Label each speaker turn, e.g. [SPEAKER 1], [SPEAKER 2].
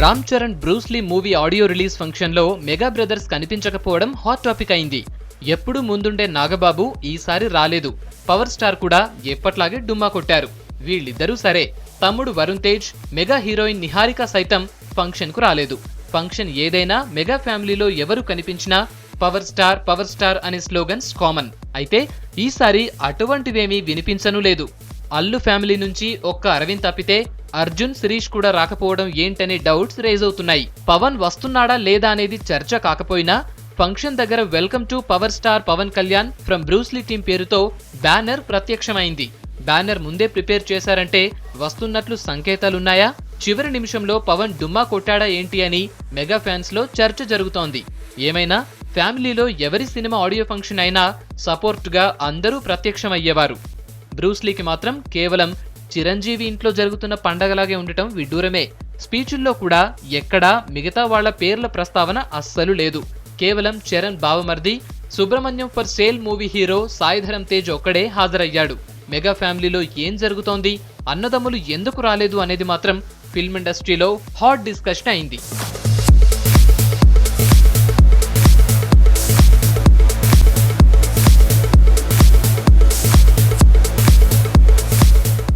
[SPEAKER 1] Ram Charan Bruce Lee movie audio release function లో mega brothers కనిపించకపోవడం hot topic అయింది. ఎప్పుడు ముందుండే నాగబాబు ఈసారి రాలేదు. పవర్ స్టార్ కూడా ఎప్పట్లాగే డుమ్మా కొట్టారు. వీళ్ళిద్దరూ సరే, తమ్ముడు వరుణ్ తేజ్, మెగా హీరోయిన్ నిహారిక సైతం ఫంక్షన్ కు రాలేదు. ఫంక్షన్ ఏదైనా మెగా ఫ్యామిలీలో ఎవరు కనిపించినా పవర్ స్టార్ అనే స్లోగన్స్ కామన్. అయితే ఈసారి అటువంటివేమీ వినిపించను లేదు. అల్లు ఫ్యామిలీ నుంచి ఒక్క అరవింద్ తప్పితే అర్జున్, శిరీష్ కూడా రాకపోవడం ఏంటనే డౌట్స్ రేజ్ అవుతున్నాయి. పవన్ వస్తున్నాడా లేదా అనేది చర్చ కాకపోయినా ఫంక్షన్ దగ్గర welcome to power star Pawan Kalyan from Bruce Lee team పేరుతో బ్యానర్ ప్రత్యక్షమైంది. బ్యానర్ ముందే ప్రిపేర్ చేశారంటే వస్తున్నట్లు సంకేతాలున్నాయా? చివరి నిమిషంలో పవన్ డుమ్మా కొట్టాడా ఏంటి అని మెగా ఫ్యాన్స్ లో చర్చ జరుగుతోంది. ఏమైనా ఫ్యామిలీలో ఎవరి సినిమా ఆడియో ఫంక్షన్ అయినా సపోర్ట్ గా అందరూ ప్రత్యక్షమయ్యేవారు. బ్రూస్లీకి మాత్రం కేవలం చిరంజీవి ఇంట్లో జరుగుతున్న పండగలాగే ఉండటం విడ్డూరమే. స్పీచుల్లో కూడా ఎక్కడా మిగతా వాళ్ల పేర్ల ప్రస్తావన అస్సలు లేదు. కేవలం చరణ్ బావమర్ది, Subrahmanyam for sale movie hero Sai Dharam Tej ఒక్కడే హాజరయ్యాడు. మెగా ఫ్యామిలీలో ఏం జరుగుతోంది, అన్నదమ్ములు ఎందుకు రాలేదు అనేది మాత్రం ఫిల్మ్ ఇండస్ట్రీలో హాట్ డిస్కషన్ అయింది.